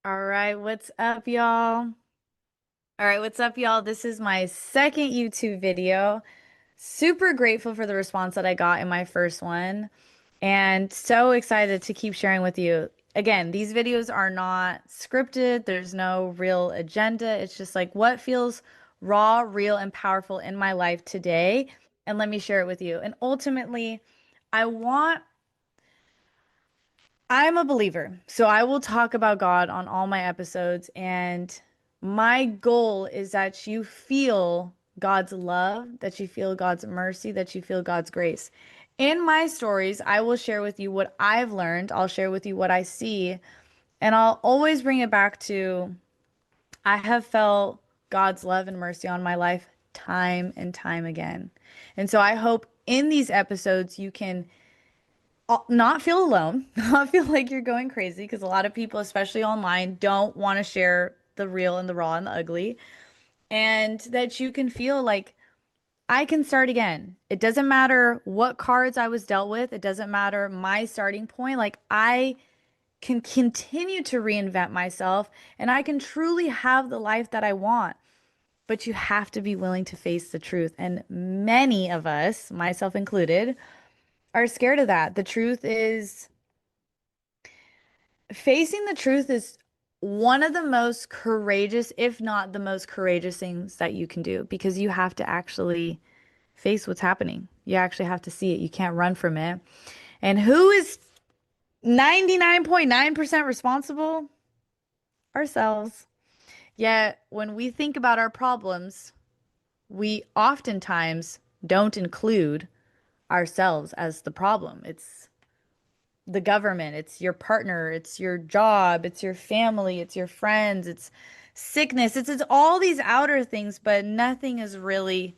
All right, what's up, y'all? All right, what's up, y'all? This is my second YouTube video. Super grateful for the response that I got in my first one, and so excited to keep sharing with you. Again, these videos are not scripted, there's no real agenda. It's just like what feels raw, real, and powerful in my life today, and let me share it with you. And ultimately, I want I'm a believer, so I will talk about God on all my episodes, and my goal is that you feel God's love, that you feel God's mercy, that you feel God's grace. In my stories, I will share with you what I've learned, I'll share with you what I see, and I'll always bring it back to I have felt God's love and mercy on my life time and time again. And so I hope in these episodes you can not feel alone, not feel like you're going crazy because a lot of people, especially online, don't want to share the real and the raw and the ugly. And that you can feel like I can start again. It doesn't matter what cards I was dealt with, it doesn't matter my starting point. Like I can continue to reinvent myself and I can truly have the life that I want. But you have to be willing to face the truth. And many of us, myself included, are scared of that. The truth is facing the truth is one of the most courageous, if not the most courageous things that you can do because you have to actually face what's happening. You actually have to see it. You can't run from it. And who is 99.9% responsible? Ourselves. Yet, when we think about our problems, we oftentimes don't include ourselves as the problem. It's the government, it's your partner, it's your job, it's your family, it's your friends, it's sickness, it's all these outer things, but nothing is really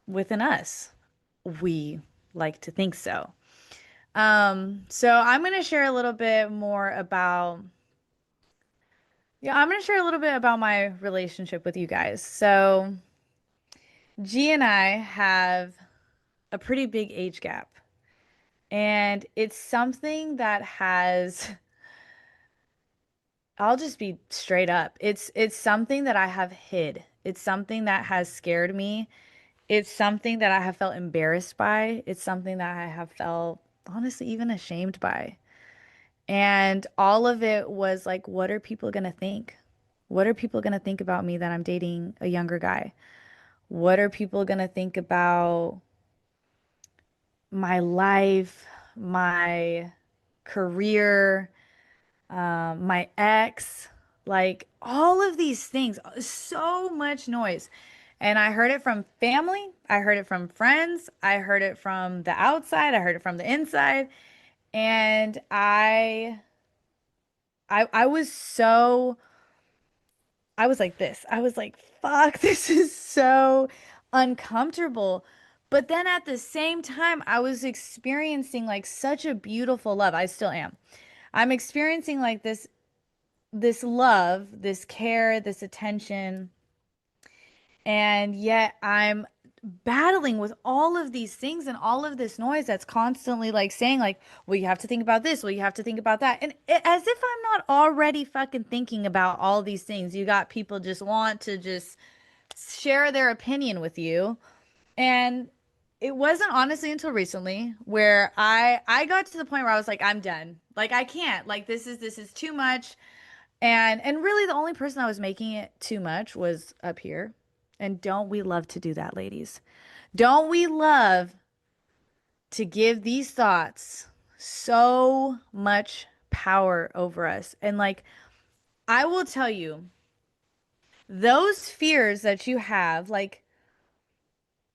within us. We like to think so. So I'm gonna share a little bit more about, yeah, I'm gonna share a little bit about my relationship with you guys. So G and I have a pretty big age gap, and it's something that has I'll just be straight up. It's something that I have hid. It's something that has scared me. It's something that I have felt embarrassed by. It's something that I have felt honestly even ashamed by. And all of it was like, what are people gonna think? What are people gonna think about me that I'm dating a younger guy? What are people gonna think about my life, my career? My ex, like all of these things, so much noise. And I heard it from family, I heard it from friends, I heard it from the outside, I heard it from the inside. And I was so I was like this. I was like, fuck, this is so uncomfortable. But then at the same time, I was experiencing like such a beautiful love. I still am. I'm experiencing like this love, this care, this attention, and yet I'm battling with all of these things and all of this noise that's constantly like saying like, well, you have to think about this, well, you have to think about that. And as if I'm not already fucking thinking about all these things. You got people just want to just share their opinion with you. And it wasn't honestly until recently where I got to the point where I was like, I'm done. Like I can't. Like this is too much. And really the only person that was making it too much was up here. And don't we love to do that, ladies? Don't we love to give these thoughts so much power over us? And like I will tell you, those fears that you have, like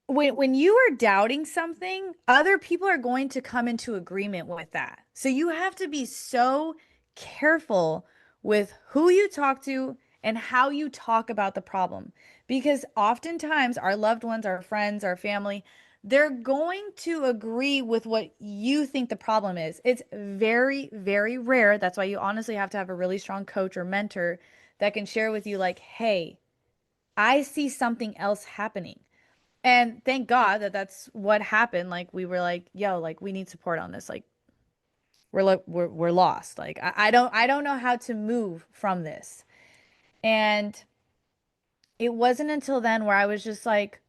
when you are doubting something, other people are going to come into agreement with that. So you have to be so careful with who you talk to and how you talk about the problem. Because oftentimes our loved ones, our friends, our family, they're going to agree with what you think the problem is. It's very, very rare. That's why you honestly have to have a really strong coach or mentor that can share with you, like, hey, I see something else happening. And thank God that that's what happened. Like we were like, yo, like we need support on this. Like we're lost. Like I don't know how to move from this. And it wasn't until then where I was just like,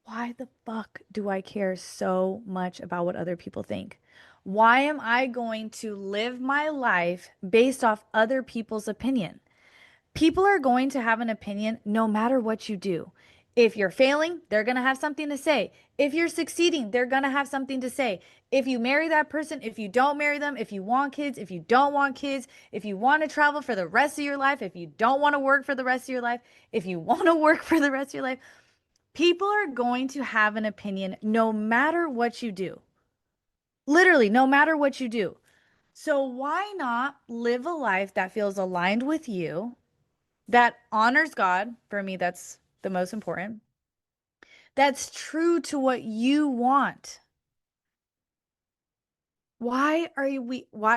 why the fuck do I care so much about what other people think? Why am I going to live my life based off other people's opinion? People are going to have an opinion no matter what you do. If you're failing, they're going to have something to say. If you're succeeding, they're going to have something to say. If you marry that person, if you don't marry them, if you want kids, if you don't want kids, if you want to travel for the rest of your life, if you don't want to work for the rest of your life, if you want to work for the rest of your life, people are going to have an opinion no matter what you do. Literally, no matter what you do. So why not live a life that feels aligned with you, that honors God? For me, that's the most important. That's true to what you want. Why,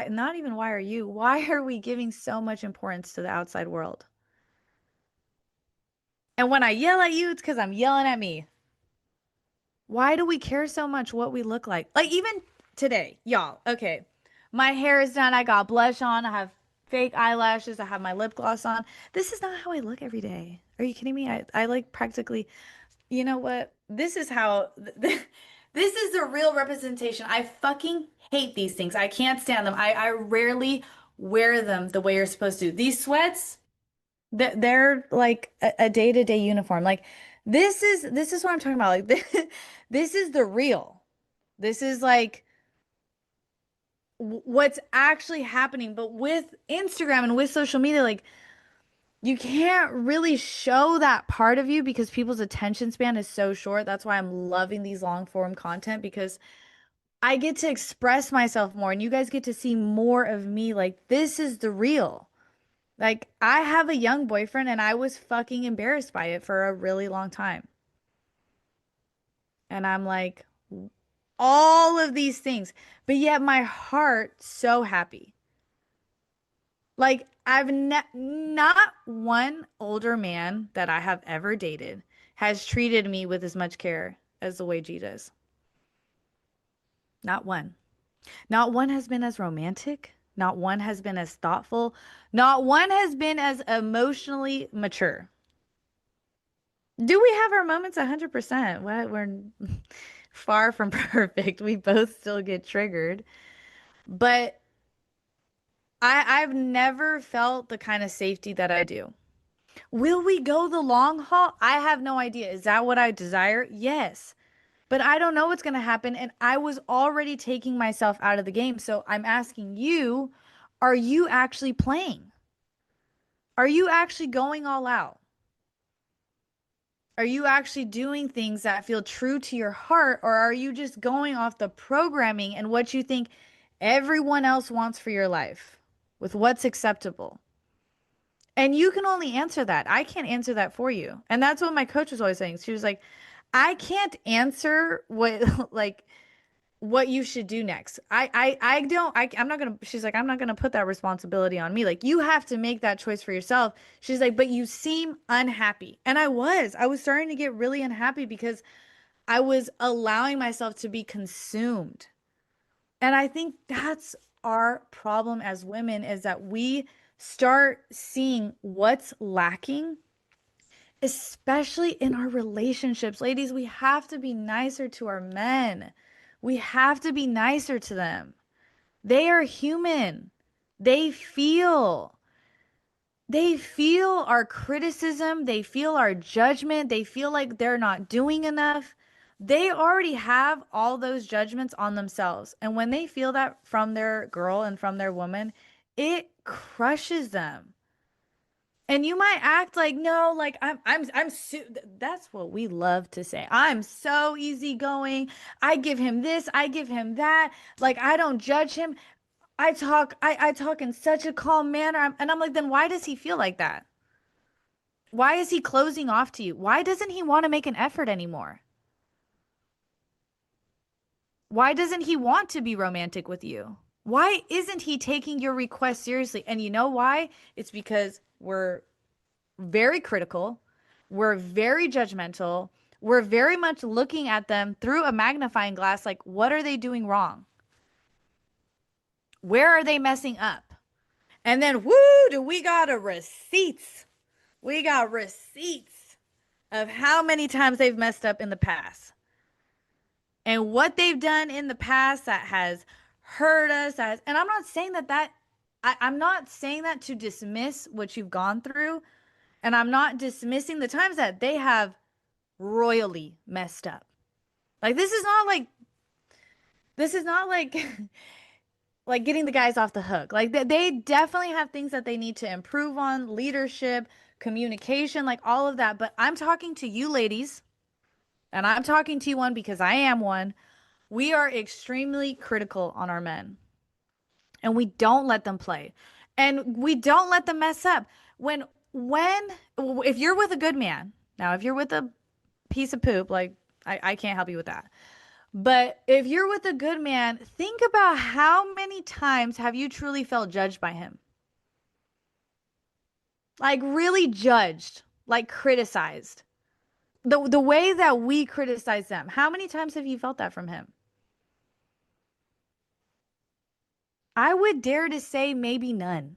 not even why are you, why are we giving so much importance to the outside world? And when I yell at you, it's because I'm yelling at me. Why do we care so much what we look like? Like even today, y'all. Okay. My hair is done. I got blush on. I have fake eyelashes. I have my lip gloss on. This is not how I look every day. Are you kidding me? I like practically, you know what? This is how this is the real representation. I fucking hate these things. I can't stand them. I rarely wear them the way you're supposed to. These sweats, they're like a day-to-day uniform. Like this is what I'm talking about. Like this is the real. This is like what's actually happening. But with Instagram and with social media, like you can't really show that part of you because people's attention span is so short. That's why I'm loving these long form content because I get to express myself more and you guys get to see more of me. Like this is the real. Like, I have a young boyfriend and I was fucking embarrassed by it for a really long time. And I'm like, all of these things, but yet my heart so happy. Like, I've ne not one older man that I have ever dated has treated me with as much care as the way G does. Not one. Not one has been as romantic. Not one has been as thoughtful. Not one has been as emotionally mature. Do we have our moments 100%? We're far from perfect. We both still get triggered. But I've never felt the kind of safety that I do. Will we go the long haul? I have no idea. Is that what I desire? Yes. But I don't know what's going to happen. And I was already taking myself out of the game. So I'm asking you, are you actually playing? Are you actually going all out? Are you actually doing things that feel true to your heart, or are you just going off the programming and what you think everyone else wants for your life with what's acceptable? And you can only answer that. I can't answer that for you. And that's what my coach was always saying. She was like, I can't answer what like what you should do next. I don't I'm not gonna she's like, I'm not gonna put that responsibility on me. Like you have to make that choice for yourself. She's like, but you seem unhappy. And I was starting to get really unhappy because I was allowing myself to be consumed. And I think that's our problem as women is that we start seeing what's lacking, especially in our relationships. Ladies, we have to be nicer to our men. We have to be nicer to them. They are human. They feel. They feel our criticism. They feel our judgment. They feel like they're not doing enough. They already have all those judgments on themselves. And when they feel that from their girl and from their woman, it crushes them. And you might act like, no, like that's what we love to say. I'm so easygoing. I give him this, I give him that. Like I don't judge him. I talk in such a calm manner. And I'm like, then why does he feel like that? Why is he closing off to you? Why doesn't he want to make an effort anymore? Why doesn't he want to be romantic with you? Why isn't he taking your request seriously? And you know why? It's because we're very critical. We're very judgmental. We're very much looking at them through a magnifying glass like, what are they doing wrong? Where are they messing up? And then, woo, do we got a receipts? We got receipts of how many times they've messed up in the past and what they've done in the past that has hurt us. And I'm not saying I'm not saying that to dismiss what you've gone through. And I'm not dismissing the times that they have royally messed up. Like, this is not like, like getting the guys off the hook. Like they definitely have things that they need to improve on, leadership, communication, like all of that. But I'm talking to you ladies, and I'm talking to you one because I am one. We are extremely critical on our men, and we don't let them play. And we don't let them mess up. When if you're with a good man, now if you're with a piece of poop, like I can't help you with that. But if you're with a good man, think about how many times have you truly felt judged by him? Like really judged, like criticized. The way that we criticize them. How many times have you felt that from him? I would dare to say maybe none.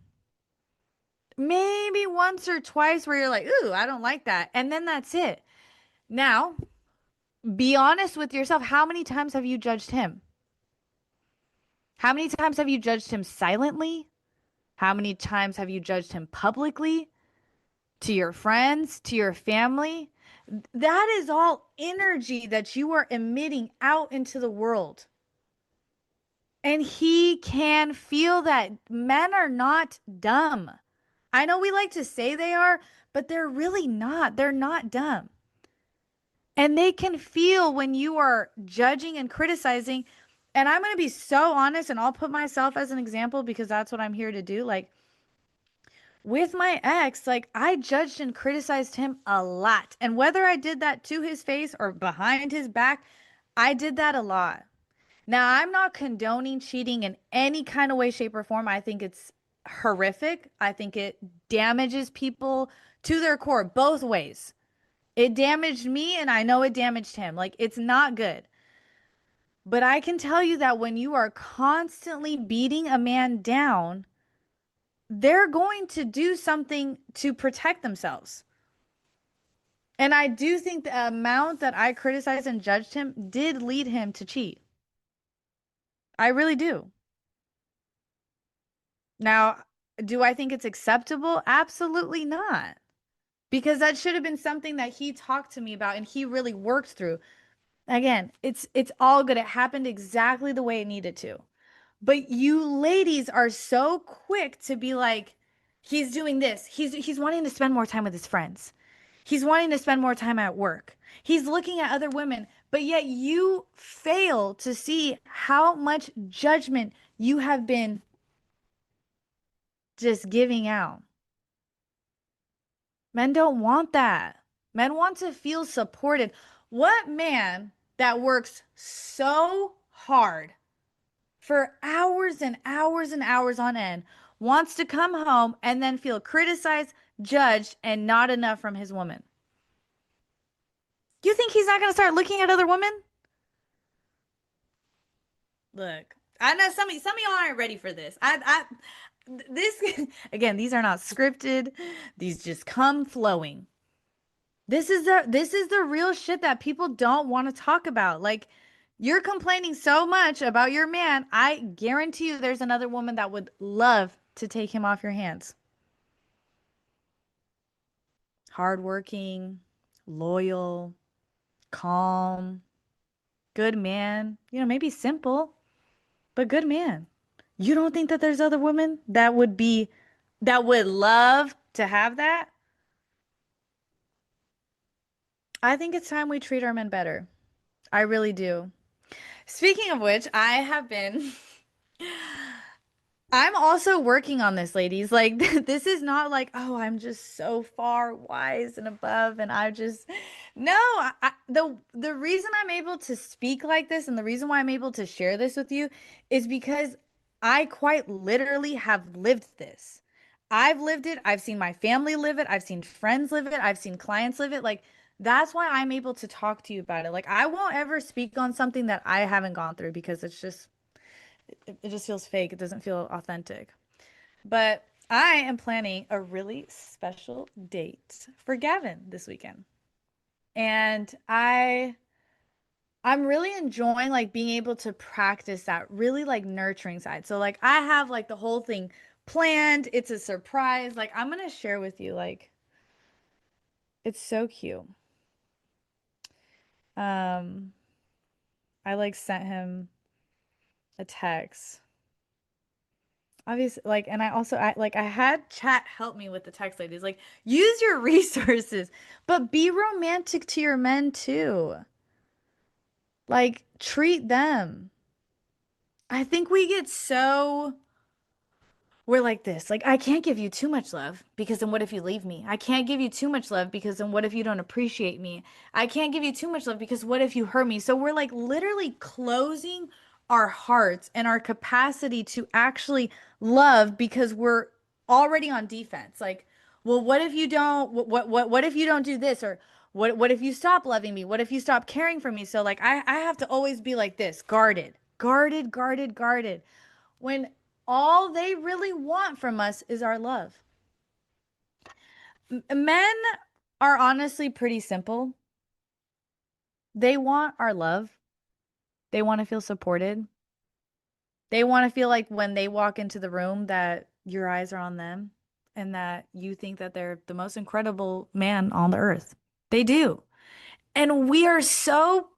Maybe once or twice where you're like, "Ooh, I don't like that." And then that's it. Now, be honest with yourself. How many times have you judged him? How many times have you judged him silently? How many times have you judged him publicly? To your friends, to your family? That is all energy that you are emitting out into the world. And he can feel that. Men are not dumb. I know we like to say they are, but they're really not. They're not dumb. And they can feel when you are judging and criticizing. And I'm going to be so honest, and I'll put myself as an example because that's what I'm here to do. Like, with my ex, like I judged and criticized him a lot. And whether I did that to his face or behind his back, I did that a lot. Now, I'm not condoning cheating in any kind of way, shape, or form. I think it's horrific. I think it damages people to their core, both ways. It damaged me, and I know it damaged him. Like, it's not good. But I can tell you that when you are constantly beating a man down, they're going to do something to protect themselves. And I do think the amount that I criticized and judged him did lead him to cheat. I really do. Now, do I think it's acceptable? Absolutely not. Because that should have been something that he talked to me about and he really worked through. Again, it's all good. It happened exactly the way it needed to. But you ladies are so quick to be like, he's doing this. He's wanting to spend more time with his friends. He's wanting to spend more time at work. He's looking at other women, but yet you fail to see how much judgment you have been just giving out. Men don't want that. Men want to feel supported. What man that works so hard for hours and hours and hours on end wants to come home and then feel criticized, judged, and not enough from his woman? You think he's not going to start looking at other women? Look, I know some of y'all aren't ready for this. This again, these are not scripted. These just come flowing. This is the real shit that people don't want to talk about. Like, you're complaining so much about your man. I guarantee you there's another woman that would love to take him off your hands. Hardworking, loyal, calm, good man. Maybe simple, but good man. You don't think that there's other women that would love to have that? I think it's time we treat our men better. I really do. Speaking of which, I'm also working on this, ladies. Like, this is not like, oh, I'm just so far wise and above, and I just, no, the reason I'm able to speak like this and the reason why I'm able to share this with you is because I quite literally have lived this. I've lived it. I've seen my family live it. I've seen friends live it. I've seen clients live it. Like, that's why I'm able to talk to you about it. Like, I won't ever speak on something that I haven't gone through because it just feels fake. It doesn't feel authentic. But I am planning a really special date for Gavin this weekend. And I'm really enjoying like being able to practice that really like nurturing side. So like I have like the whole thing planned. It's a surprise. Like I'm gonna share with you like it's so cute. Um I like sent him a text. Obviously like and I had chat help me with the text ladies. Like use your resources, but be romantic to your men too. Like treat them. I think we get so we're like this. Like, I can't give you too much love because then what if you leave me? I can't give you too much love because then what if you don't appreciate me? I can't give you too much love because what if you hurt me? So we're like literally closing our hearts and our capacity to actually love because we're already on defense. Like, well, what if you don't what if you don't do this or what if you stop loving me? What if you stop caring for me? So like I have to always be like this, guarded, guarded, guarded, guarded when all they really want from us is our love. Men are honestly pretty simple. They want our love. They want to feel supported. They want to feel like when they walk into the room that your eyes are on them and that you think that they're the most incredible man on the earth. They do. And we are so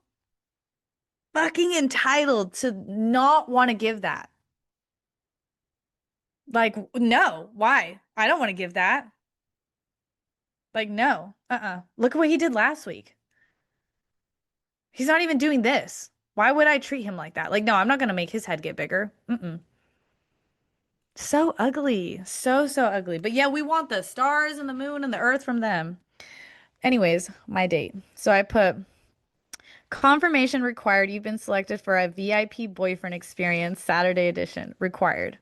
fucking entitled to not want to give that. Like, no, why? I don't want to give that. Like, no, Look at what he did last week. He's not even doing this. Why would I treat him like that? Like, no, I'm not gonna make his head get bigger. Mm-mm. So ugly. So, so ugly. But yeah, we want the stars and the moon and the earth from them. Anyways, my date. So I put confirmation required. You've been selected for a VIP boyfriend experience, Saturday edition. Required.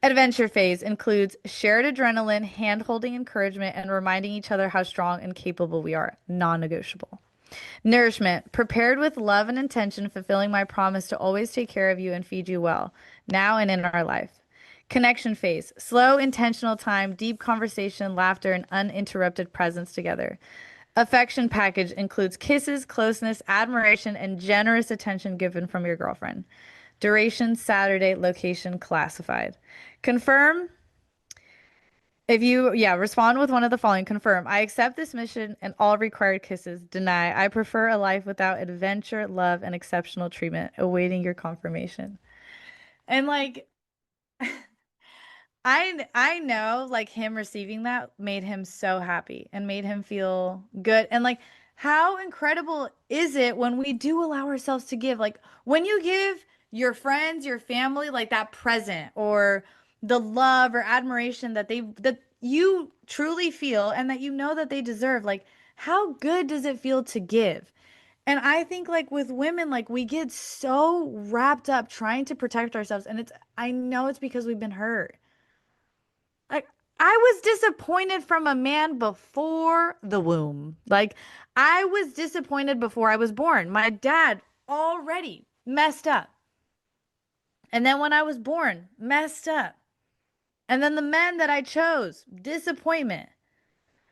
Adventure phase includes shared adrenaline, hand-holding encouragement, and reminding each other how strong and capable we are. Non-negotiable. Nourishment, prepared with love and intention, fulfilling my promise to always take care of you and feed you well, now and in our life. Connection phase, slow, intentional time, deep conversation, laughter, and uninterrupted presence together. Affection package includes kisses, closeness, admiration, and generous attention given from your girlfriend. Duration, Saturday, location, classified. Confirm if you, yeah, respond with one of the following. Confirm. I accept this mission and all required kisses. Deny. I prefer a life without adventure, love, and exceptional treatment. Awaiting your confirmation. And like I know like him receiving that made him so happy and made him feel good. And like how incredible is it when we do allow ourselves to give? Like when you give your friends, your family like that present or the love or admiration that you truly feel and that you know that they deserve, like how good does it feel to give? And I think like with women, like we get so wrapped up trying to protect ourselves and I know it's because we've been hurt. Like I was disappointed from a man before the womb. Like I was disappointed before I was born. My dad already messed up. And then when I was born, messed up. And then the men that I chose, disappointment.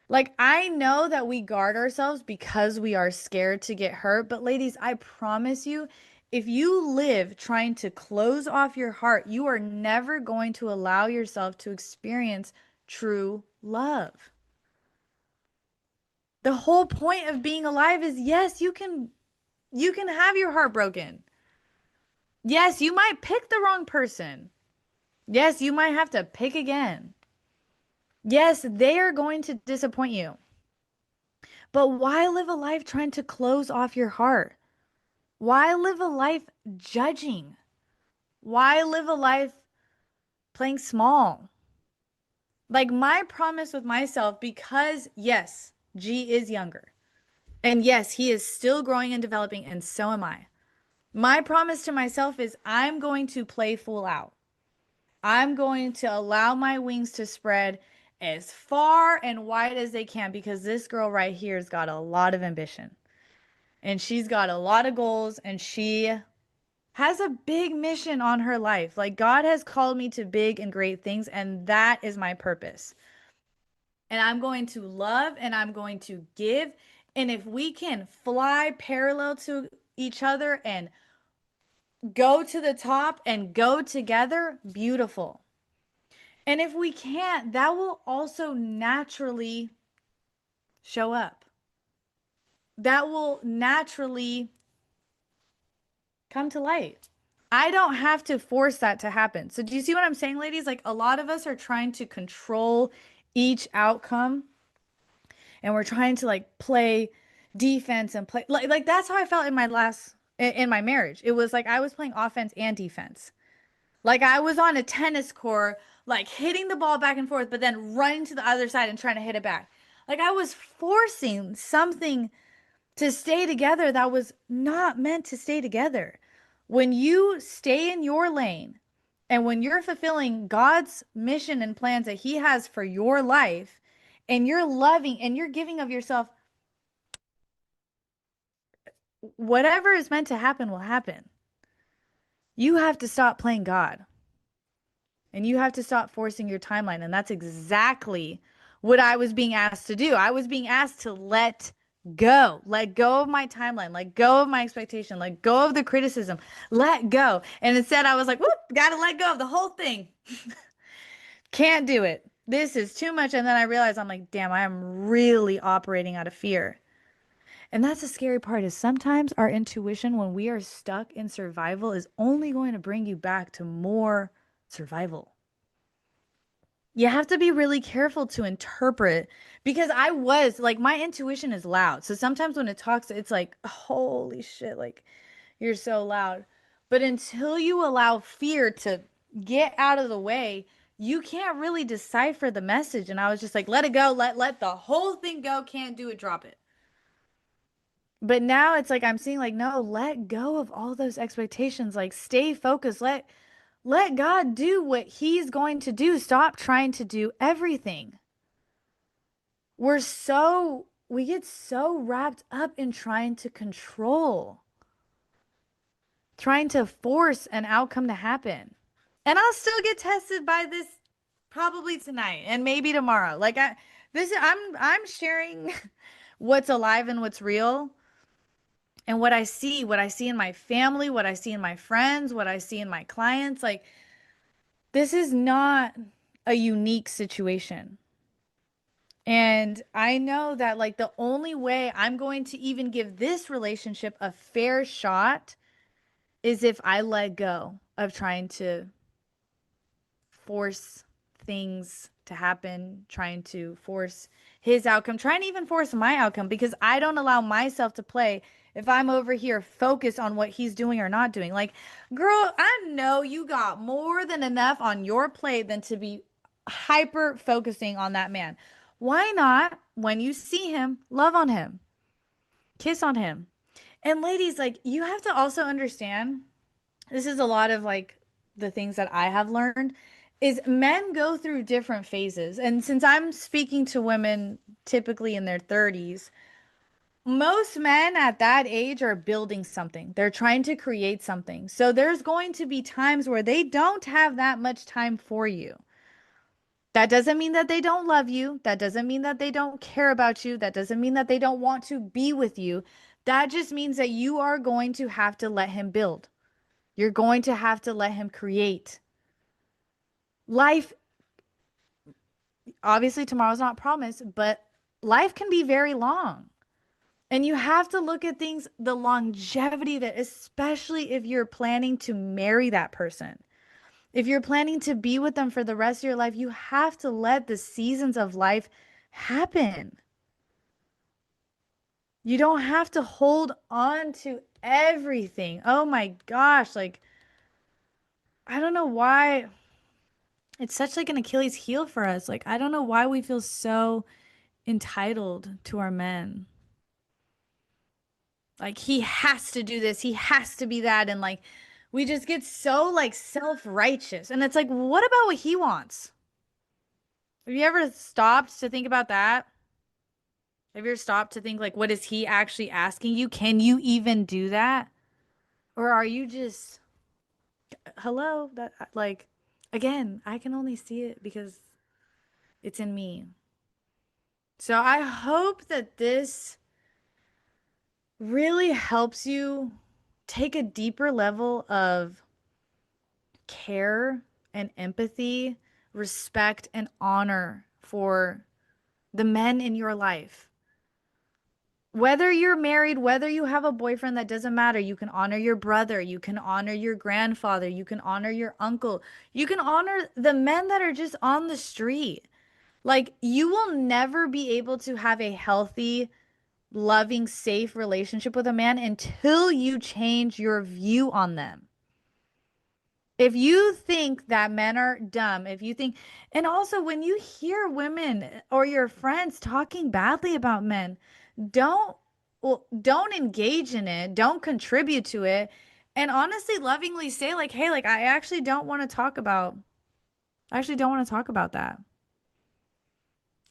Like I know that we guard ourselves because we are scared to get hurt, but ladies, I promise you, if you live trying to close off your heart, you are never going to allow yourself to experience true love. The whole point of being alive is yes, you can have your heart broken. Yes, you might pick the wrong person. Yes, you might have to pick again. Yes, they are going to disappoint you. But why live a life trying to close off your heart? Why live a life judging? Why live a life playing small? Like my promise with myself, because yes, G is younger. And yes, he is still growing and developing, and so am I. My promise to myself is I'm going to play full out. I'm going to allow my wings to spread as far and wide as they can because this girl right here has got a lot of ambition and she's got a lot of goals and she has a big mission on her life. Like God has called me to big and great things, and that is my purpose. And I'm going to love and I'm going to give. And if we can fly parallel to each other and go to the top and go together, beautiful. And if we can't, that will also naturally show up. That will naturally come to light. I don't have to force that to happen. So, do you see what I'm saying, ladies? Like, a lot of us are trying to control each outcome and we're trying to like play defense and play like that's how I felt in my in my marriage. It was like I was playing offense and defense. Like I was on a tennis court, like hitting the ball back and forth, but then running to the other side and trying to hit it back. Like I was forcing something to stay together that was not meant to stay together. When you stay in your lane and when you're fulfilling God's mission and plans that He has for your life, and you're loving and you're giving of yourself, whatever is meant to happen will happen. You have to stop playing God and you have to stop forcing your timeline. And that's exactly what I was being asked to do. I was being asked to let go of my timeline, let go of my expectation, let go of the criticism, let go. And instead, I was like, whoop, gotta let go of the whole thing. Can't do it. This is too much. And then I realized I'm like, damn, I am really operating out of fear. And that's the scary part is sometimes our intuition when we are stuck in survival is only going to bring you back to more survival. You have to be really careful to interpret because I was like my intuition is loud. So sometimes when it talks it's like holy shit like you're so loud. But until you allow fear to get out of the way, you can't really decipher the message and I was just like let it go, let the whole thing go, can't do it, drop it. But now it's like I'm seeing like no, let go of all those expectations. Like stay focused. Let God do what he's going to do. Stop trying to do everything. We get so wrapped up in trying to control, trying to force an outcome to happen. And I'll still get tested by this probably tonight and maybe tomorrow. I'm sharing what's alive and what's real and what I see in my family, what I see in my friends, what I see in my clients. Like, this is not a unique situation. And I know that, like, the only way I'm going to even give this relationship a fair shot is if I let go of trying to force things to happen, trying to force his outcome, trying to even force my outcome because I don't allow myself to play if I'm over here focused on what he's doing or not doing. Like, girl, I know you got more than enough on your plate than to be hyper focusing on that man. Why not, when you see him, love on him, kiss on him? And ladies, like, you have to also understand this is a lot of like the things that I have learned is men go through different phases. And since I'm speaking to women typically in their 30s, most men at that age are building something. They're trying to create something. So there's going to be times where they don't have that much time for you. That doesn't mean that they don't love you. That doesn't mean that they don't care about you. That doesn't mean that they don't want to be with you. That just means that you are going to have to let him build. You're going to have to let him create. Life, obviously, tomorrow's not promised, but life can be very long. And you have to look at things, the longevity of it, especially if you're planning to marry that person. If you're planning to be with them for the rest of your life, you have to let the seasons of life happen. You don't have to hold on to everything. Oh my gosh, like, I don't know why it's such like an Achilles heel for us. Like, I don't know why we feel so entitled to our men. Like, he has to do this, he has to be that. And like, we just get so like self-righteous. And it's like, what about what he wants? Have you ever stopped to think about that? Have you ever stopped to think, like, what is he actually asking you? Can you even do that? Or are you just Hello, that like again, I can only see it because it's in me. So I hope that this really helps you take a deeper level of care and empathy, respect and honor for the men in your life. Whether you're married, whether you have a boyfriend, that doesn't matter. You can honor your brother, you can honor your grandfather, you can honor your uncle, you can honor the men that are just on the street. Like, you will never be able to have a healthy, loving, safe relationship with a man until you change your view on them. If you think that men are dumb, if you think, and also when you hear women or your friends talking badly about men, don't, well, don't engage in it, don't contribute to it, and honestly, lovingly say like, hey, like I actually don't want to talk about that.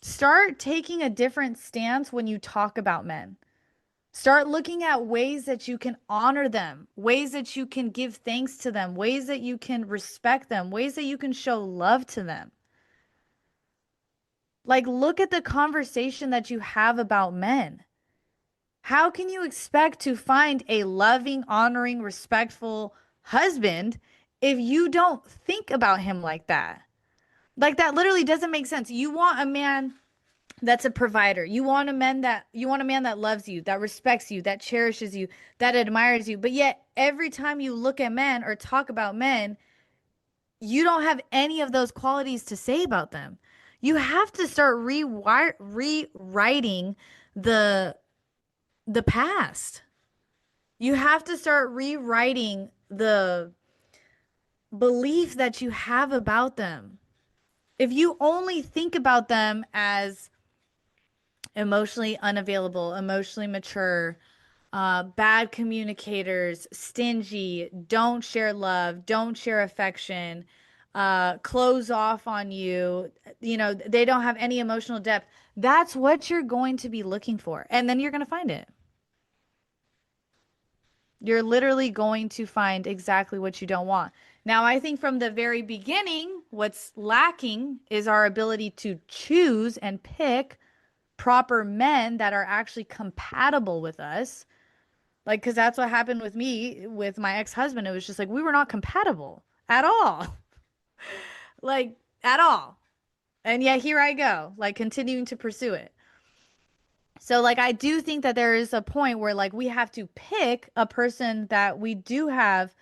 Start taking a different stance when you talk about men. Start looking at ways that you can honor them, ways that you can give thanks to them, ways that you can respect them, ways that you can show love to them. Like, look at the conversation that you have about men. How can you expect to find a loving, honoring, respectful husband if you don't think about him like that? Like, that literally doesn't make sense. You want a man that's a provider. You want a man that loves you, that respects you, that cherishes you, that admires you. But yet every time you look at men or talk about men, you don't have any of those qualities to say about them. You have to start rewriting the the past. You have to start rewriting the belief that you have about them. If you only think about them as emotionally unavailable, emotionally mature, bad communicators, stingy, don't share love, don't share affection, close off on you, they don't have any emotional depth. That's what you're going to be looking for. And then you're going to find it. You're literally going to find exactly what you don't want. Now, I think from the very beginning, what's lacking is our ability to choose and pick proper men that are actually compatible with us. Like, because that's what happened with me with my ex-husband. It was just like we were not compatible at all. Like, at all. And yet here I go, like continuing to pursue it. So, like, I do think that there is a point where, like, we have to pick a person that we do have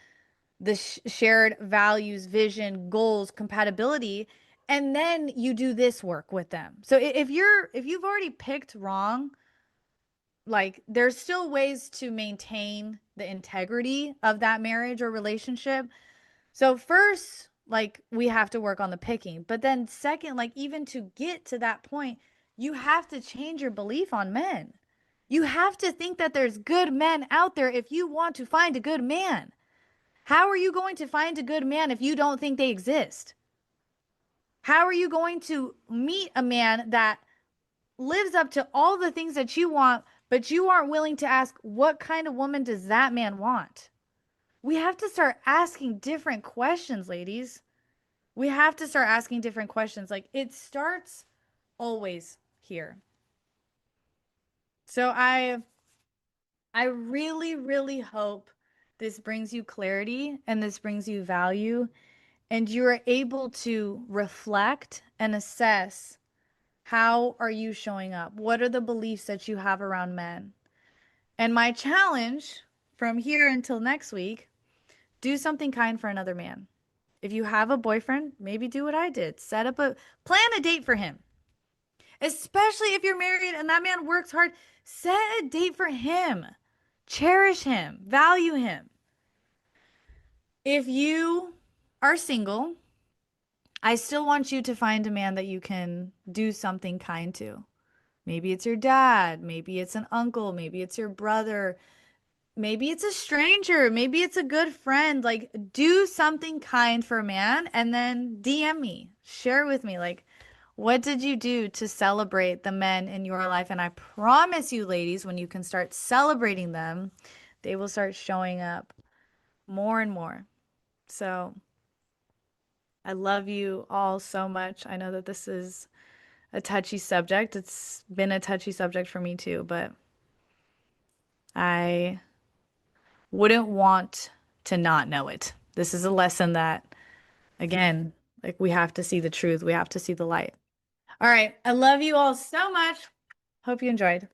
the shared values, vision, goals, compatibility, and then you do this work with them. So if you've already picked wrong, like there's still ways to maintain the integrity of that marriage or relationship. So first, like we have to work on the picking, but then second, like even to get to that point, you have to change your belief on men. You have to think that there's good men out there if you want to find a good man. How are you going to find a good man if you don't think they exist? How are you going to meet a man that lives up to all the things that you want, but you aren't willing to ask what kind of woman does that man want? We have to start asking different questions, ladies. We have to start asking different questions. Like it starts always here. So I really really hope this brings you clarity and this brings you value and you are able to reflect and assess how are you showing up? What are the beliefs that you have around men? And my challenge from here until next week, do something kind for another man. If you have a boyfriend, maybe do what I did. Plan a date for him. Especially if you're married and that man works hard, set a date for him. Cherish him, value him. If you are single, I still want you to find a man that you can do something kind to. Maybe it's your dad, maybe it's an uncle, maybe it's your brother, maybe it's a stranger, maybe it's a good friend. Like, do something kind for a man and then DM me, share with me, like, what did you do to celebrate the men in your life? And I promise you, ladies, when you can start celebrating them, they will start showing up more and more. So I love you all so much. I know that this is a touchy subject. It's been a touchy subject for me too, but I wouldn't want to not know it. This is a lesson that, again, like we have to see the truth. We have to see the light. All right. I love you all so much. Hope you enjoyed.